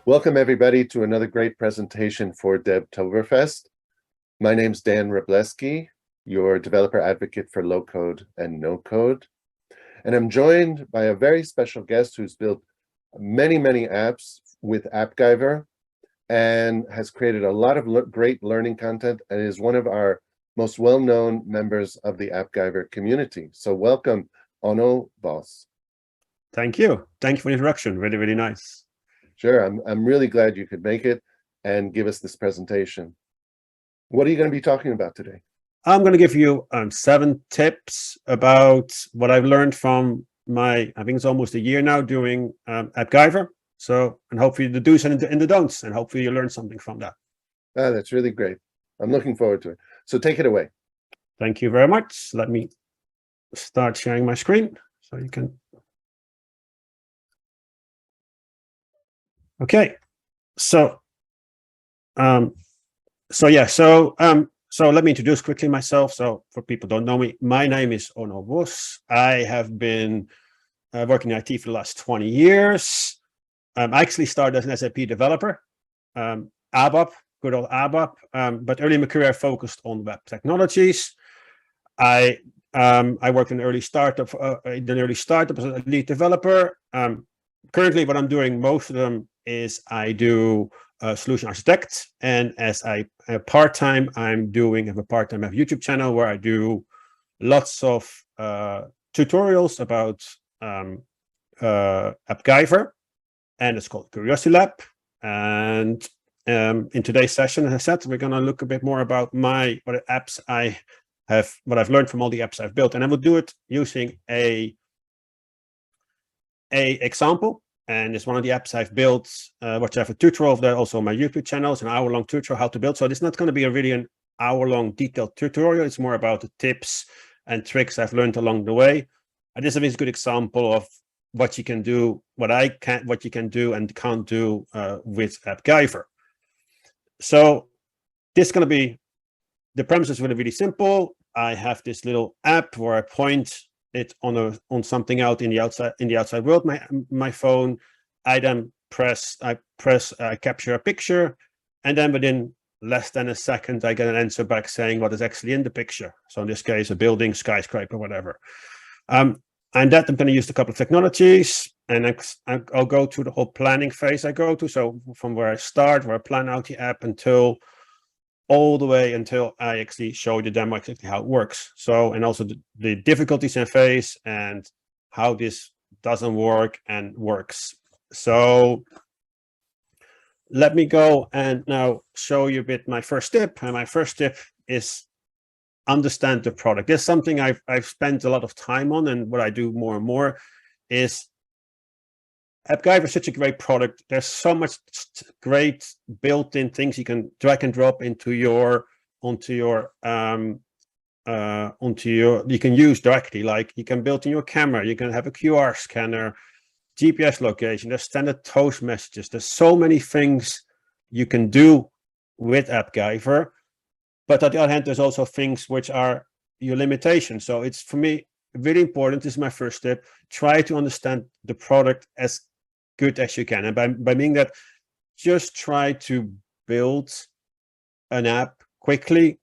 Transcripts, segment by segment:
Welcome everybody to another great presentation for Devtoberfest. My name's Dan Robleski, your developer advocate for low code and no code. And I'm joined by a very special guest who's built many apps with AppGyver and has created a lot of great learning content and is one of our most well-known members of the AppGyver community. So welcome, Onno Bos. Thank you. Thank you for the introduction. Really nice. Sure, I'm really glad you could make it and give us this presentation. What are you going to be talking about today? I'm going to give you 7 tips about what I've learned from I think it's almost a year now doing AppGyver. So, and hopefully the do's and the don'ts, and hopefully you learn something from that. That's really great. I'm looking forward to it. So take it away. Thank you very much. Let me start sharing my screen so you can. Okay, so let me introduce quickly myself. So for people who don't know me, my name is Onno Bos. I have been working in IT for the last 20 years. I actually started as an SAP developer, ABAP, good old ABAP. But early in my career, I focused on web technologies. I worked in an early startup as a lead developer. Currently, what I'm doing, most of them, is I do solution architect, and as part-time, I have a part-time YouTube channel where I do lots of tutorials about AppGyver, and it's called Curiosity Lab. And in today's session, as I said, we're going to look a bit more about what I've learned from all the apps I've built, and I will do it using a example. And it's one of the apps I've built, which I have a tutorial of that also on my YouTube channel. It's an hour-long tutorial how to build. So it's not going to be really an hour-long detailed tutorial. It's more about the tips and tricks I've learned along the way. And this is a good example of what you can do, what you can do and can't do with AppGyver. So this is going to be, the premise is really simple. I have this little app where I point it on something out in the outside world, my phone. I then capture a picture, and then within less than a second I get an answer back saying what is actually in the picture. So in this case, a building, skyscraper, whatever. And that I'm going to use a couple of technologies, and I'll go through the whole planning phase I go to. So from where I start, where I plan out the app, all the way until I actually show the demo exactly how it works. So, and also the difficulties in phase and how this doesn't work and works. So let me go and now show you a bit my first tip. And my first tip is understand the product. There's something I've spent a lot of time on, and what I do more and more is AppGyver is such a great product. There's so much great built-in things you can drag and drop onto your you can use directly. Like you can build in your camera, you can have a QR scanner, GPS location, there's standard toast messages. There's so many things you can do with AppGyver, but on the other hand, there's also things which are your limitations. So it's, for me, really important. This is my first tip. Try to understand the product as good as you can, and by meaning that, just try to build an app quickly.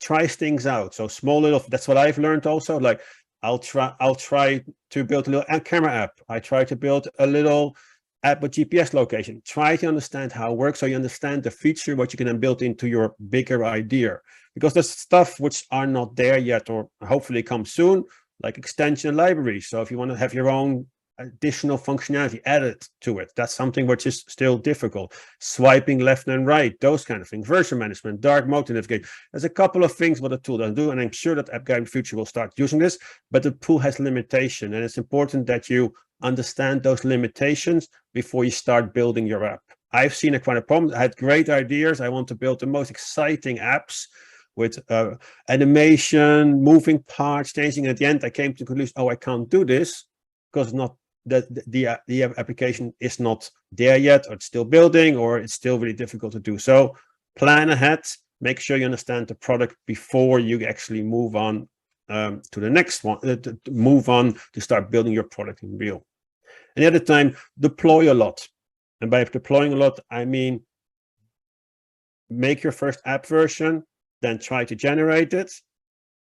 Try things out. So small little, that's what I've learned also. Like I'll try to build a little camera app. I try to build a little app with GPS location. Try to understand how it works, so you understand the feature, what you can then build into your bigger idea. Because there's stuff which are not there yet, or hopefully come soon, like extension libraries. So if you want to have your own additional functionality added to it, that's something which is still difficult. Swiping left and right, those kind of things. Version management, dark mode navigation. There's a couple of things what the tool doesn't do, and I'm sure that AppGyver in the future will start using this, but the tool has limitation, and it's important that you understand those limitations before you start building your app. I've seen quite a problem. I had great ideas. I want to build the most exciting apps with animation, moving parts, changing. At the end, I came to the conclusion, oh, I can't do this because the application is not there yet, or it's still building, or it's still really difficult to do. So plan ahead, make sure you understand the product before you actually move on to the next one, move on to start building your product in real. And at the time, deploy a lot. And by deploying a lot, I mean, make your first app version, then try to generate it,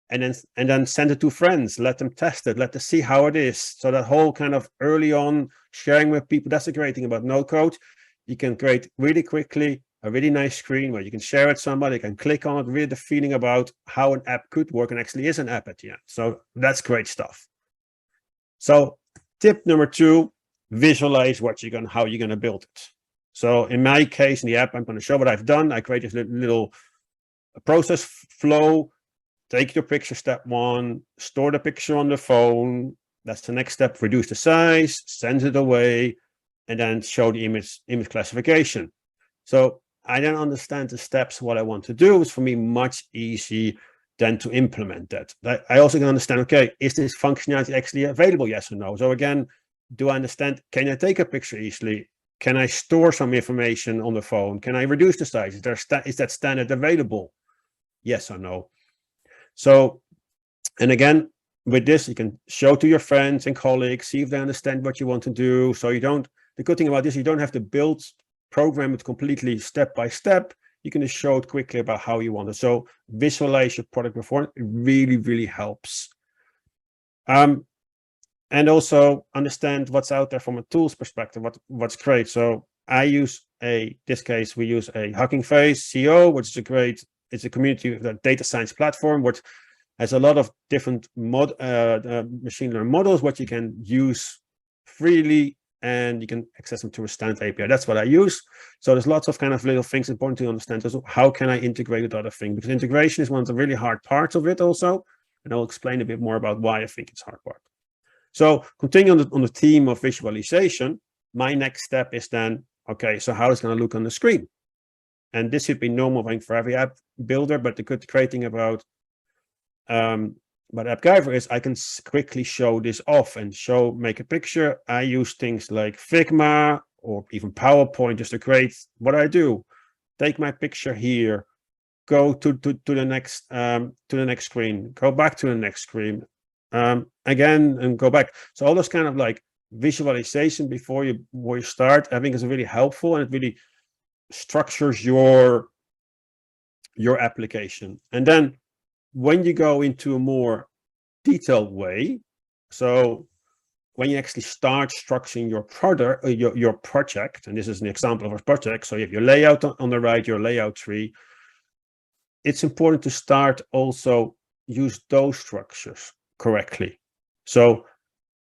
and then send it to friends, let them test it, let them see how it is. So that whole kind of early on sharing with people, that's the great thing about no code. You can create really quickly a really nice screen where you can share it with somebody, can click on it, really the feeling about how an app could work and actually is an app at the end. So that's great stuff. So tip number 2, visualize how you're going to build it. So in my case, in the app, I'm going to show what I've done. I created a little process flow. Take your picture, step 1, store the picture on the phone. That's the next step. Reduce the size, send it away, and then show the image classification. So I then understand the steps, what I want to do. Is for me much easier than to implement that. I also can understand, okay, is this functionality actually available? Yes or no. So again, do I understand, can I take a picture easily? Can I store some information on the phone? Can I reduce the size? Is that standard available? Yes or no. So, and again, with this, you can show to your friends and colleagues, see if they understand what you want to do. So the good thing about this, you don't have to program it completely step by step. You can just show it quickly about how you want it. So visualize your product before. It really, really helps. And also understand what's out there from a tools perspective, what's great. So this case, we use a Hugging Face CO, which is it's a community data science platform, which has a lot of different machine learning models, what you can use freely, and you can access them to a standard API. That's what I use. So there's lots of kind of little things important to understand. Also, how can I integrate with other things? Because integration is one of the really hard parts of it also. And I'll explain a bit more about why I think it's hard part. So continue on the theme of visualization. My next step is then, okay, so how it's going to look on the screen? And this should be normal, I think, for every app builder. But the great thing about AppGyver is I can quickly show this off and make a picture. I use things like Figma or even PowerPoint just to create what I do. Take my picture here, go to the next screen, go back to the next screen, again, and go back. So all those kind of like visualization before you start, I think is really helpful, and it really structures your application. And then when you go into a more detailed way, so when you actually start structuring your product, your project, and this is an example of a project. So you have your layout on the right, your layout tree. It's important to start also use those structures correctly. So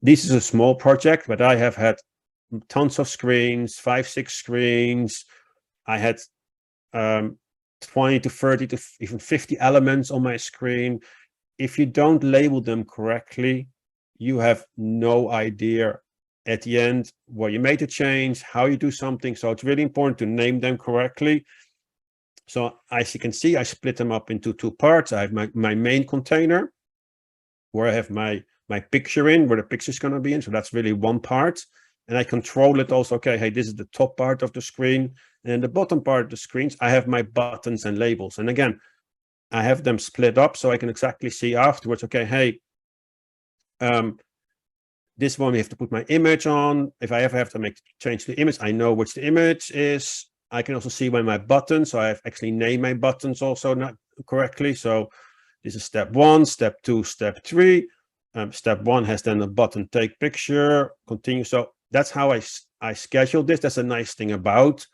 this is a small project, but I have had tons of screens, 5-6 screens. I had 20 to 30 to even 50 elements on my screen. If you don't label them correctly, you have no idea at the end where you made a change, how you do something. So it's really important to name them correctly. So as you can see, I split them up into 2 parts. I have my main container where I have my picture in, where the picture is going to be in. So that's really one part. And I control it also. Okay, hey, this is the top part of the screen. And in the bottom part of the screens, I have my buttons and labels. And again, I have them split up so I can exactly see afterwards, okay, hey, this one we have to put my image on. If I ever have to change the image, I know which the image is. I can also see when my buttons, so I have actually named my buttons also not correctly. So this is step 1, step 2, step 3. Step 1 has then a button, take picture, continue. So that's how I schedule this. That's a nice thing about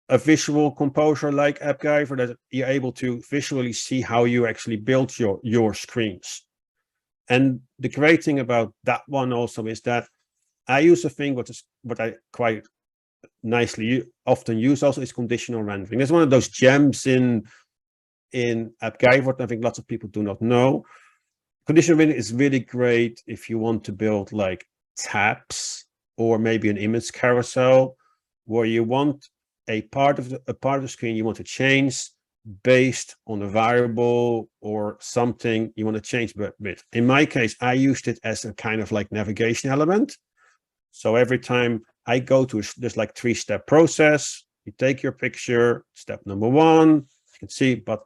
a visual composer like AppGyver, that you're able to visually see how you actually build your screens. And the great thing about that one also is that I use a thing what I quite nicely often use also is conditional rendering. It's one of those gems in AppGyver. I think lots of people do not know. Conditional rendering is really great if you want to build like tabs or maybe an image carousel where you want a part of the screen you want to change based on a variable or something you want to change with. In my case, I used it as a kind of like navigation element. So every time I go to this like 3-step process, you take your picture, step number 1, you can see, but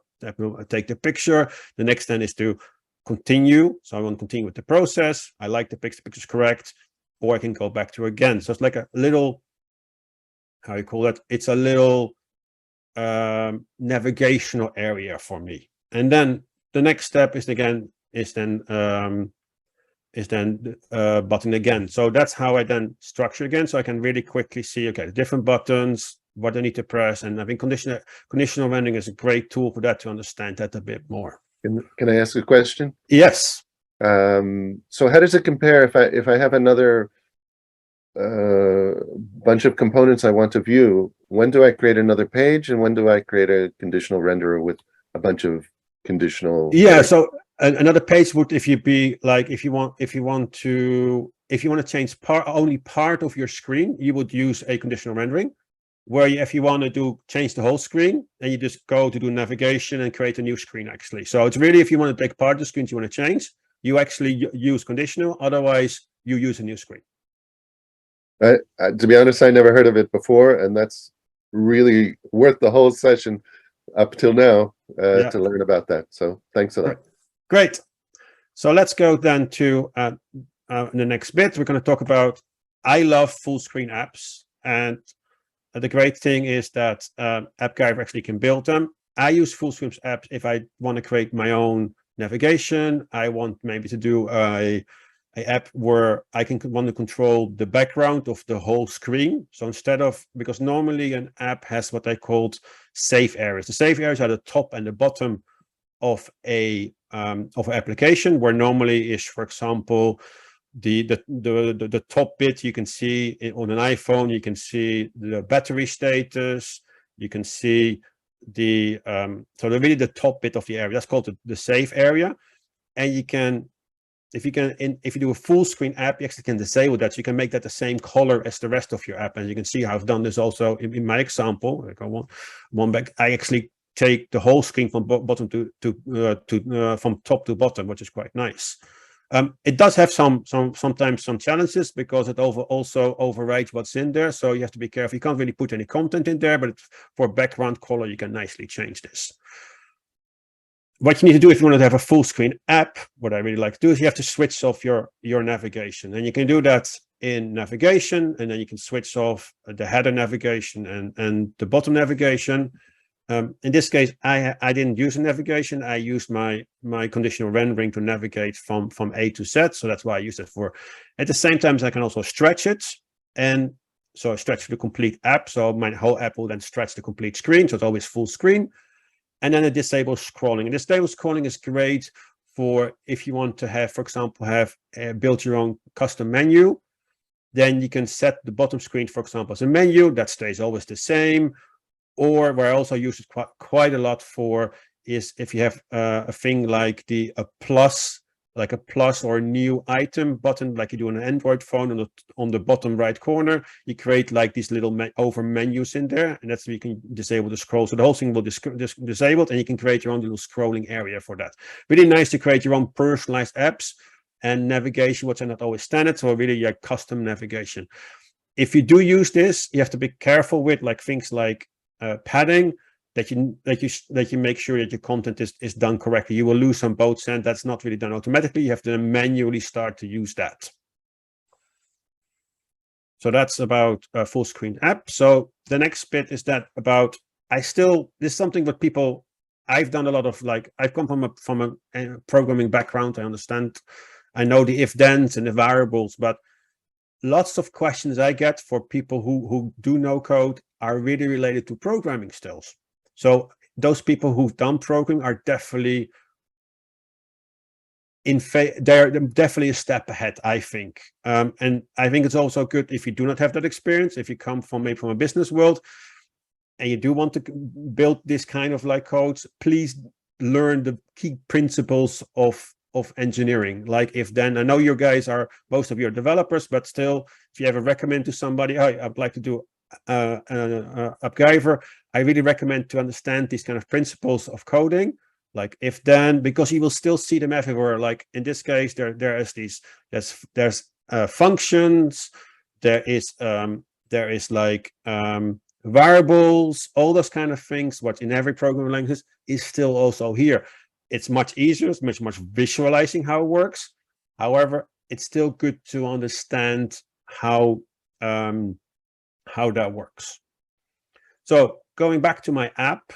take the picture. The next then is to continue. So I want to continue with the process. I like the picture's correct, or I can go back to again. So it's like a little how you call it, it's a little navigational area for me. And then the next step is then button again. So that's how I then structure again. So I can really quickly see, okay, the different buttons, what I need to press. And I think conditional rendering is a great tool for that, to understand that a bit more. Can I ask a question? Yes. So how does it compare if I have another bunch of components I want to view? When do I create another page, and when do I create a conditional renderer with a bunch of conditional? Yeah. So another page would, if you want to change only part of your screen, you would use a conditional rendering. Where if you want to change the whole screen, then you just go to do navigation and create a new screen, actually. So it's really, if you want to take part of the screens you want to change, you actually use conditional. Otherwise, you use a new screen. To be honest, I never heard of it before, and that's really worth the whole session up till now to learn about that. So thanks a lot. Great. So let's go then to the next bit. We're going to talk about, I love full screen apps, and the great thing is that AppGyver actually can build them. I use full screen apps if I want to create my own navigation. I want maybe to do a app where I want to control the background of the whole screen. So instead of, because normally an app has what I called save areas. The save areas are the top and the bottom of an application, where normally is, for example, the top bit you can see on an iPhone. You can see the battery status. You can see so really the top bit of the area. That's called the save area. And you can, if you do a full screen app, you actually can disable that. So you can make that the same color as the rest of your app. And you can see how I've done this also in my example. I go one back. I actually take the whole screen from bottom from top to bottom, which is quite nice. It does have sometimes some challenges, because it also overrides what's in there. So you have to be careful. You can't really put any content in there, but for background color, you can nicely change this. What you need to do if you want to have a full screen app, what I really like to do is you have to switch off your navigation. And you can do that in navigation, and then you can switch off the header navigation and the bottom navigation. In this case, I didn't use a navigation. I used my conditional rendering to navigate from A to Z. So that's why I use it for. At the same time, I can also stretch it. And so I stretch the complete app. So my whole app will then stretch the complete screen. So it's always full screen. And then it disables scrolling. And disables scrolling is great for if you want to have, for example, build your own custom menu. Then you can set the bottom screen, for example, as a menu that stays always the same. Or where I also use it quite a lot for is if you have a thing like a plus or a new item button, like you do on an Android phone. On the bottom right corner, you create like these little over menus in there, and that's where you can disable the scroll. So the whole thing will disabled, and you can create your own little scrolling area for that. Really nice to create your own personalized apps and navigation, which are not always standard. So really your custom navigation. If you do use this, you have to be careful with things like padding, that you make sure that your content is done correctly. You will lose some both ends. That's not really done automatically. You have to manually start to use that. So that's about a full screen app. So the next bit is that about, this is something that I've done a lot of, I've come from a programming background. I understand, I know the if-thens and the variables, but lots of questions I get for people who do no code are really related to programming skills. So those people who've done programming are definitely they're definitely a step ahead, I think. And I think it's also good if you do not have that experience, if you come from maybe from a business world and you do want to build this kind of codes, please learn the key principles of engineering, like if-then. I know you guys most of you are developers, but still, if you ever recommend to somebody, hey, I'd like to do AppGyver, I really recommend to understand these kind of principles of coding, like if-then, because you will still see them everywhere. Like in this case, there's functions, there is variables, all those kind of things, what in every programming language is still also here. It's much easier, it's much visualizing how it works. However, it's still good to understand how that works. So going back to my app,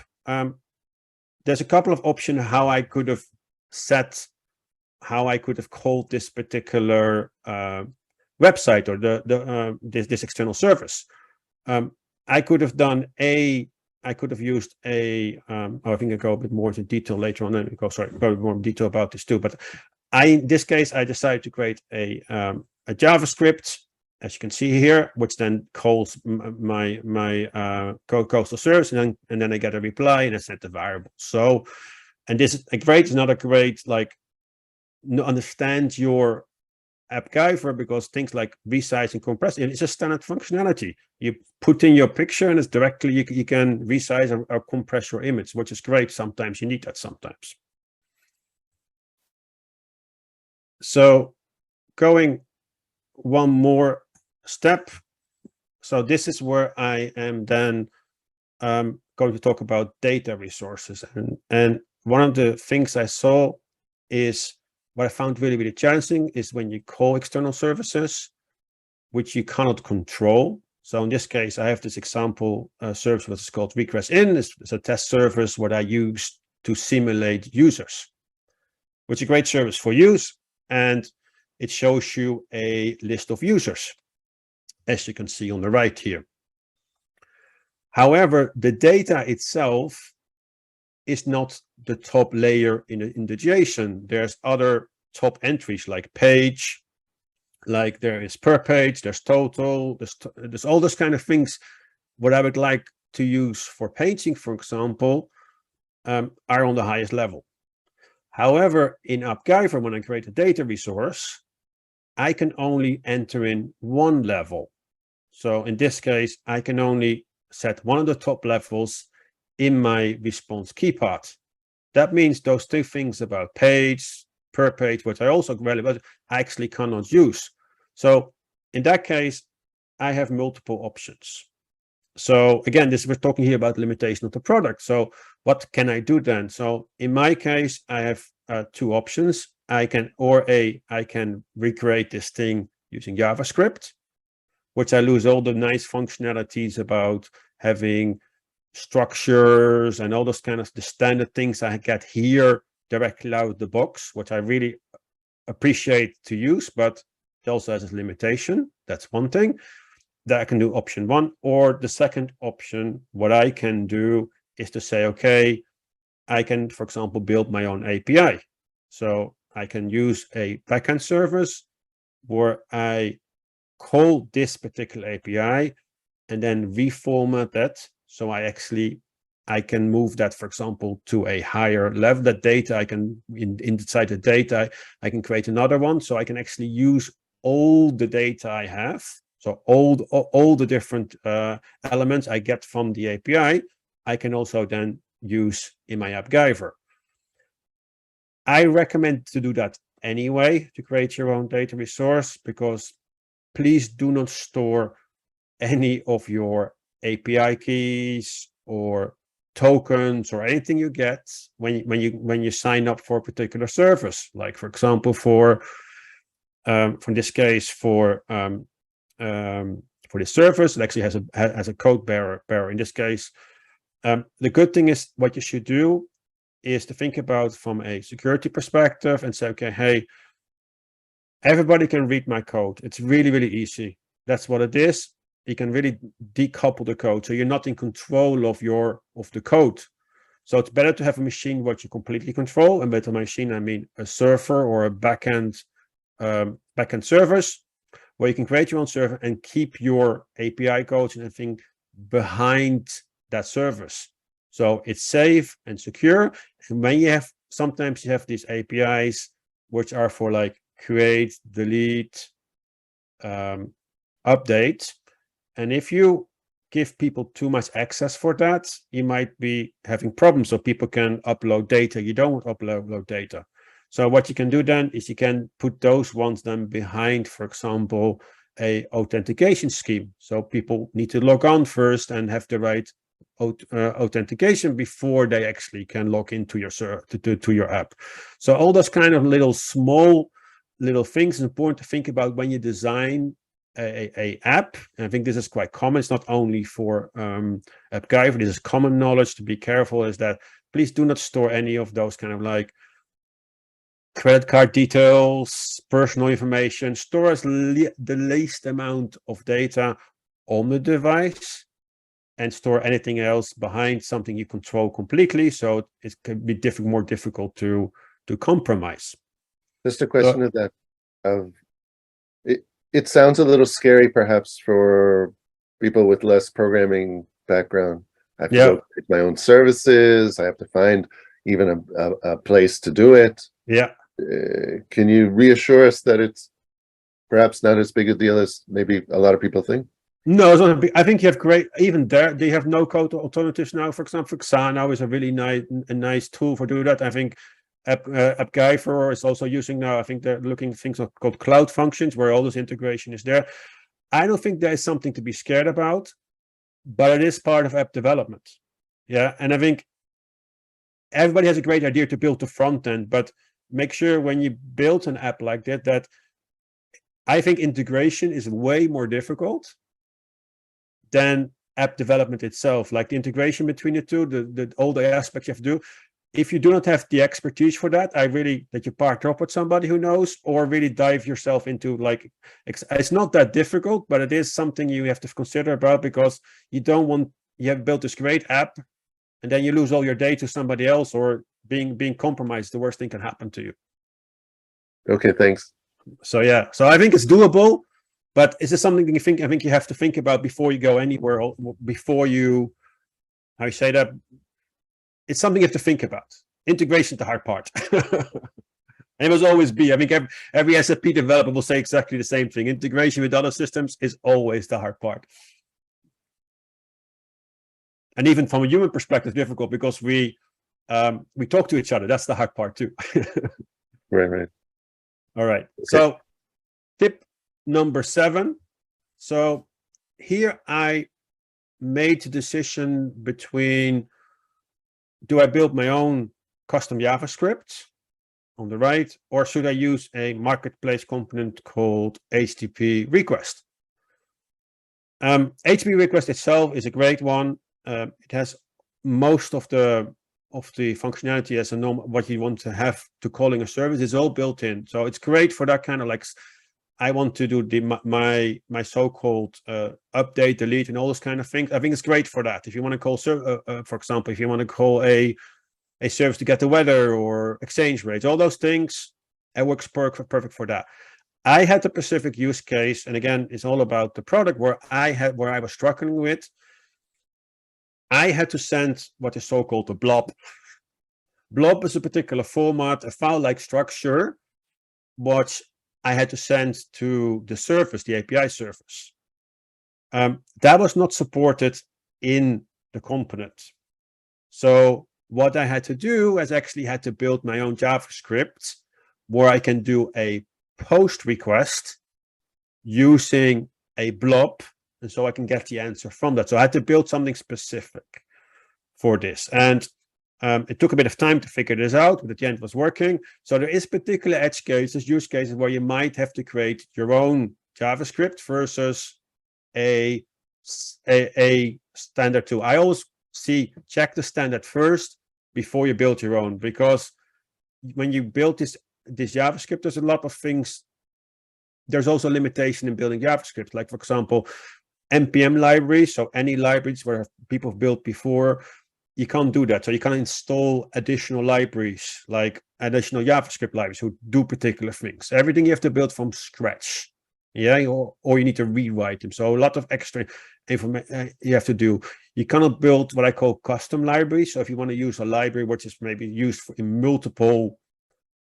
there's a couple of options how I could have called this particular website or this external service. I could have used a, I think I'll go a bit more into detail later on. Go a bit more detail about this too. But in this case, I decided to create a JavaScript, as you can see here, which then calls my coastal service, and then I get a reply and I set the variable. So, and this is another great, like, understand your AppGyver, because things like resize and compress, it's a standard functionality. You put in your picture and it's directly, you can resize or compress your image, which is great. Sometimes you need that sometimes. So going one more step. So this is where I am then going to talk about data resources. And one of the things I saw is, what I found really, really challenging is when you call external services, which you cannot control. So in this case, I have this example service, which is called request in. It's a test service what I use to simulate users, which is a great service for use. And it shows you a list of users, as you can see on the right here. However, the data itself is not the top layer in the JSON. There's other top entries like page, like there is per page, there's total, there's all those kind of things. What I would like to use for paging, for example, are on the highest level. However, in AppGyver, when I create a data resource, I can only enter in one level. So in this case, I can only set one of the top levels in my response key path. That means those two things about page, per page, which I also relevant, I actually cannot use. So in that case, I have multiple options. So again, we're talking here about limitation of the product. So what can I do then? So in my case, I have two options. I can recreate this thing using JavaScript, which I lose all the nice functionalities about having structures and all those kind of the standard things I get here directly out of the box, which I really appreciate to use, but it also has a limitation. That's one thing that I can do, option one. Or the second option, what I can do is to say, okay, I can, for example, build my own API. So I can use a backend service where I call this particular API and then reformat that. So I can move that, for example, to a higher level. That data I can, inside the data, I can create another one. So I can actually use all the data I have. So all the different elements I get from the API, I can also then use in my AppGyver. I recommend to do that anyway, to create your own data resource, because please do not store any of your API keys or tokens or anything you get when you sign up for a particular service. Like, for example, for this case, for this service, it actually has a code bearer. In this case, the good thing is, what you should do is to think about from a security perspective and say, okay, hey, everybody can read my code. It's really, really easy. That's what it is. You can really decouple the code, so you're not in control of the code. So it's better to have a machine what you completely control, and by a machine I mean a server or a backend service, where you can create your own server and keep your API codes and everything behind that service. So it's safe and secure. And when sometimes you have these APIs which are for like create, delete, update. And if you give people too much access for that, you might be having problems. So people can upload data. You don't want to upload data. So what you can do then is you can put those ones then behind, for example, a authentication scheme. So people need to log on first and have the right authentication before they actually can log into your to your app. So all those kind of little things is important to think about when you design a app, and I think this is quite common. It's not only for AppGyver. This is common knowledge to be careful. Is that please do not store any of those kind of like credit card details, personal information. Store as the least amount of data on the device, and store anything else behind something you control completely. So it can be more difficult to compromise. Just a question of that. It sounds a little scary, perhaps, for people with less programming background. I have to go create my own services. I have to find even a place to do it. Yeah. Can you reassure us that it's perhaps not as big a deal as maybe a lot of people think? No, it's not. I think you have great. Even there, they have no-code alternatives now. For example, Xana is a really nice tool for doing that. I think AppGyver is also using now. I think they're looking at things called cloud functions, where all this integration is there. I don't think there is something to be scared about, but it is part of app development. Yeah, and I think everybody has a great idea to build the front end, but make sure when you build an app like that I think integration is way more difficult than app development itself. Like the integration between the two, all the aspects you have to do. If you do not have the expertise for that, that you partner up with somebody who knows, or really dive yourself into like, it's not that difficult, but it is something you have to consider about, because you have built this great app and then you lose all your data to somebody else, or being compromised. The worst thing can happen to you. Okay, thanks. So yeah, so I think it's doable, but is this something I think you have to think about before you go anywhere, before you, how you say that? It's something you have to think about. Integration is the hard part. And it must always be. I think every SAP developer will say exactly the same thing. Integration with other systems is always the hard part. And even from a human perspective, difficult, because we talk to each other. That's the hard part too. Right. All right. Okay. So tip number 7. So here I made the decision between, do I build my own custom JavaScript on the right, or should I use a marketplace component called HTTP request? HTTP request itself is a great one. It has most of the functionality as a normal, what you want to have to calling a service is all built in. So it's great for that kind of like, I want to do my so-called update, delete, and all those kind of things. I think it's great for that. If you want to call, for example, if you want to call a service to get the weather or exchange rates, all those things, it works perfect for that. I had the specific use case, and again, it's all about the product where I was struggling with. I had to send what is so-called a blob. Blob is a particular format, a file-like structure, which I had to send to the service, the API service. That was not supported in the component. So what I had to do is actually had to build my own JavaScript where I can do a post request using a blob, and so I can get the answer from that. So I had to build something specific for this. And it took a bit of time to figure this out, but at the end it was working. So there is particular edge cases, use cases where you might have to create your own JavaScript versus a standard tool. I always check the standard first before you build your own, because when you build this JavaScript, there's a lot of things. There's also a limitation in building JavaScript, like for example, NPM libraries. So any libraries where people have built before, you can't do that. So you can't install additional libraries, like additional JavaScript libraries who do particular things. Everything you have to build from scratch. Yeah, or you need to rewrite them. So a lot of extra information you have to do. You cannot build what I call custom libraries. So if you want to use a library which is maybe used in multiple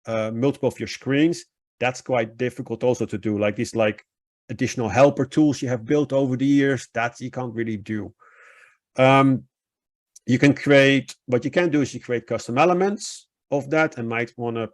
of your screens, that's quite difficult also to do. Like these additional helper tools you have built over the years, that you can't really do. You can create, what you can do is you create custom elements of that and might want to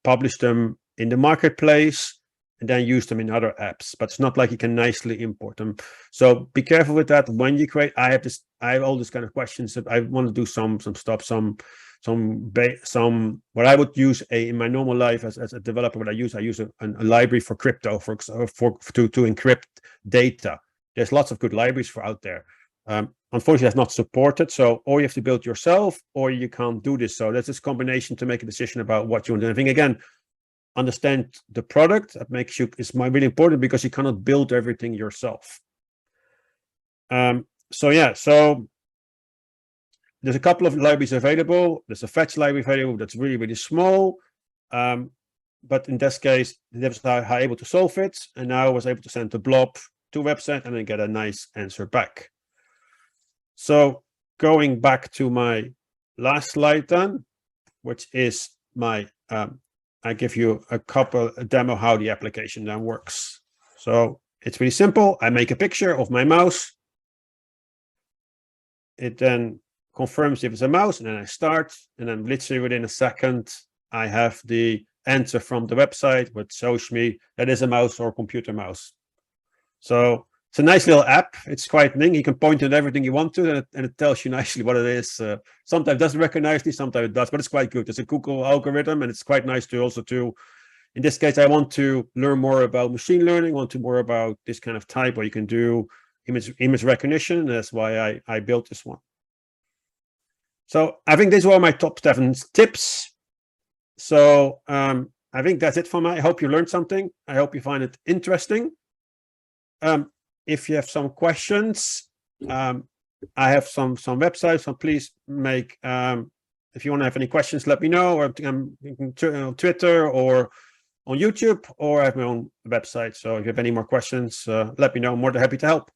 publish them in the marketplace and then use them in other apps, but it's not like you can nicely import them. So be careful with that when you create. I have all these kind of questions that I want to do some stuff, some some what I would use in my normal life as a developer. What I use a library for crypto to encrypt data. There's lots of good libraries for out there. Unfortunately, that's not supported. So, or you have to build yourself, or you can't do this. So that's this combination to make a decision about what you want to do. I think again, understand the product. That makes you is really important because you cannot build everything yourself. So there's a couple of libraries available. There's a fetch library available that's really, really small. But in this case, they were able to solve it. And now I was able to send the blob to website and then get a nice answer back. So going back to my last slide then, which is my, I give you a demo how the application then works. So it's really simple. I make a picture of my mouse. It then confirms if it's a mouse, and then I start, and then literally within a second, I have the answer from the website, which shows me that is a mouse or a computer mouse. So it's a nice little app. It's quite neat. You can point at everything you want to, and it tells you nicely what it is. Sometimes it doesn't recognize these, sometimes it does, but it's quite good. It's a Google algorithm, and it's quite nice to also in this case, I want to learn more about machine learning, want to more about this kind of type where you can do image recognition. And that's why I built this one. So I think these were my top 7 tips. So I think that's it for me. I hope you learned something. I hope you find it interesting. If you have some questions, I have some websites. So please make, if you want to have any questions, let me know. Or on Twitter or on YouTube, or I have my own website. So if you have any more questions, let me know. I'm more than happy to help.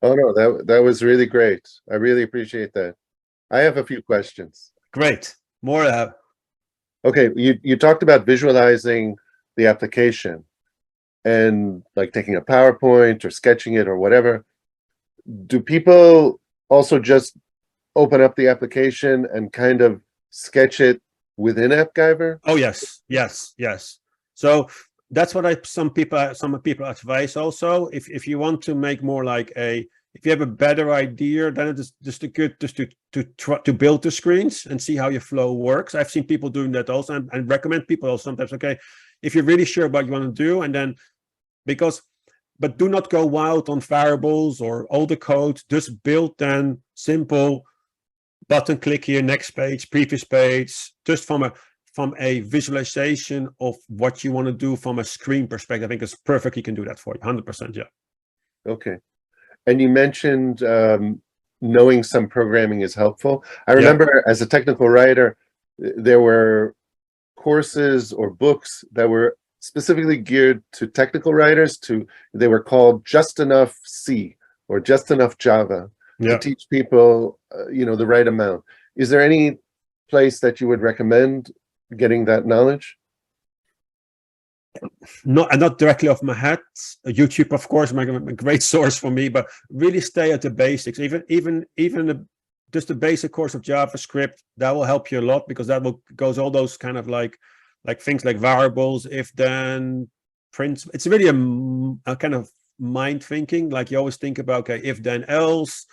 Oh no, that was really great. I really appreciate that. I have a few questions. Great. More to have. Okay, you talked about visualizing the application and like taking a PowerPoint or sketching it or whatever. Do people also just open up the application and kind of sketch it within AppGyver? Oh yes. So that's what some people advise also. If you want to make more like if you have a better idea, then it is just good to try to build the screens and see how your flow works. I've seen people doing that also, and recommend people also sometimes. Okay, if you're really sure what you want to do, and then but do not go wild on variables or all the code. Just build then simple button click here, next page, previous page, just from a visualization of what you want to do from a screen perspective. I think it's perfect. You can do that for you, 100%. Yeah. Okay. And you mentioned knowing some programming is helpful. I remember as a technical writer, there were courses or books that were specifically geared to technical writers. They were called Just Enough C or Just Enough Java to teach people, the right amount. Is there any place that you would recommend getting that knowledge? Not directly off my head. YouTube, of course, a great source for me, but really stay at the basics. Even just the basic course of JavaScript, that will help you a lot, because that goes all those kind of like things like variables, if then, prints. It's really a kind of mind thinking. Like you always think about, okay, if then else,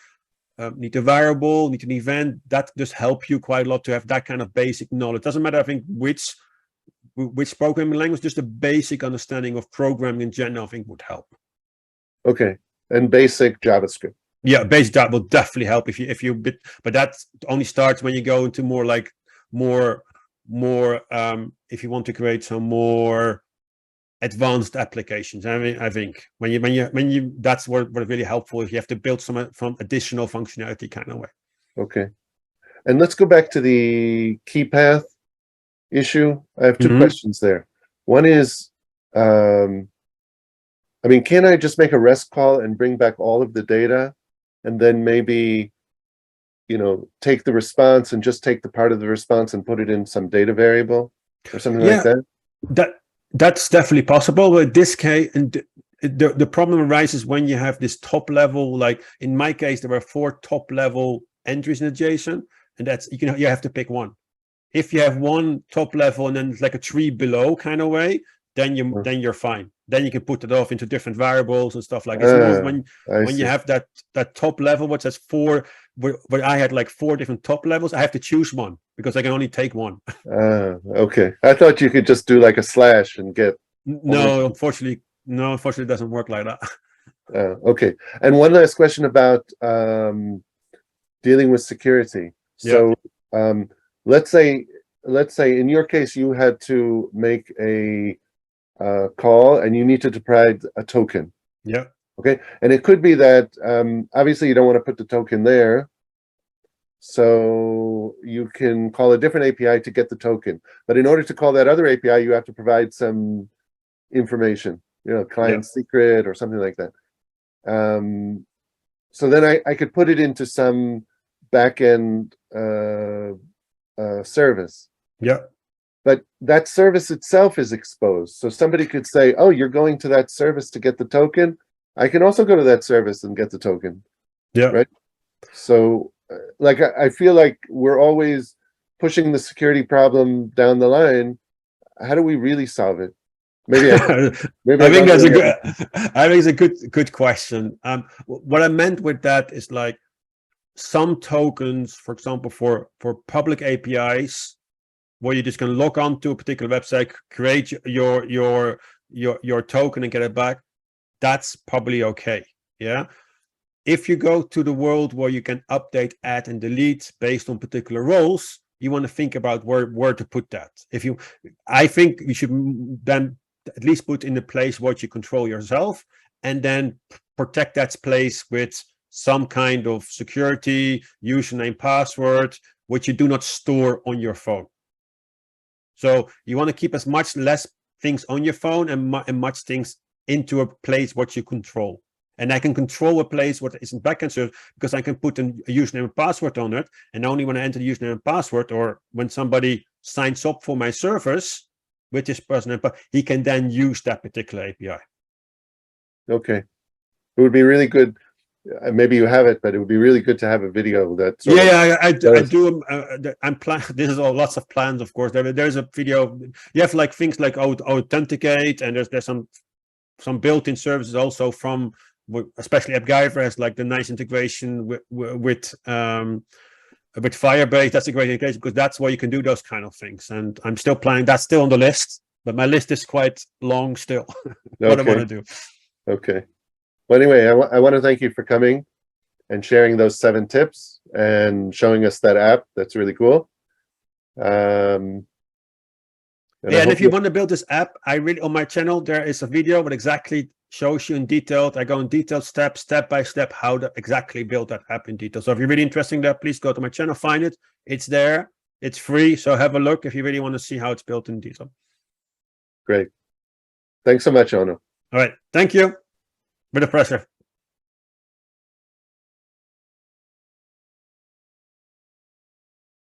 need a variable, need an event. That just help you quite a lot to have that kind of basic knowledge. Doesn't matter, I think, which programming language, just a basic understanding of programming in general, I think would help. Okay. And basic JavaScript. Yeah, basic Java will definitely help but that only starts when you go into more if you want to create some more advanced applications. I think when you that's what really helpful if you have to build some from additional functionality kind of way. Okay. And let's go back to the key path issue. I have two questions there. One is, can I just make a REST call and bring back all of the data, and then maybe, take the response and just take the part of the response and put it in some data variable or something like that? That's definitely possible. But in this case, and the problem arises when you have this top level, like in my case, there were 4 top level entries in JSON, and that's, you have to pick one. If you have one top level and then it's like a tree below kind of way, then you're fine. Then you can put it off into different variables and stuff like this. When you have that top level, which has 4 but I had like 4 different top levels. I have to choose one because I can only take one. Okay. I thought you could just do like a slash and get. No, unfortunately, it doesn't work like that. Okay. And one last question about dealing with security. So let's say in your case you had to make a call and you need to provide a token. Yeah. Okay. And it could be that obviously you don't want to put the token there. So you can call a different API to get the token. But in order to call that other API, you have to provide some information, client secret or something like that. So then I could put it into some backend service. Yeah. But that service itself is exposed. So somebody could say, oh, you're going to that service to get the token. I can also go to that service and get the token. Yeah. Right. So like, I feel like we're always pushing the security problem down the line. How do we really solve it? Maybe I think that's a good. I think it's a good question. What I meant with that is like some tokens, for example, for public APIs, where you just can log on to a particular website, create your token and get it back. That's probably okay. Yeah. If you go to the world where you can update, add, and delete based on particular roles, you want to think about where to put that. I think you should then at least put in a place what you control yourself, and then protect that place with some kind of security, username, password, which you do not store on your phone. So you want to keep as much less things on your phone and much things into a place what you control. And I can control a place what isn't backend server because I can put a username and password on it. And only when I enter the username and password, or when somebody signs up for my service with this person, he can then use that particular API. Okay. It would be really good. Maybe you have it, but it would be really good to have a video that. I do. I'm planning. This is all lots of plans, of course. There's a video. You have like things like authenticate, and there's some built-in services also from, especially AppGyver has like the nice integration with Firebase. That's a great integration because that's where you can do those kind of things. And I'm still planning. That's still on the list, but my list is quite long still. What I want to do. Okay. Well, anyway, I want to thank you for coming and sharing those 7 tips and showing us that app. That's really cool. And if you want to build this app, on my channel there is a video that exactly shows you in detail. I go in detailed step by step how to exactly build that app in detail. So if you're really interested in that, please go to my channel, find it. It's there. It's free. So have a look if you really want to see how it's built in detail. Great. Thanks so much, Onno. All right. Thank you. With a pleasure.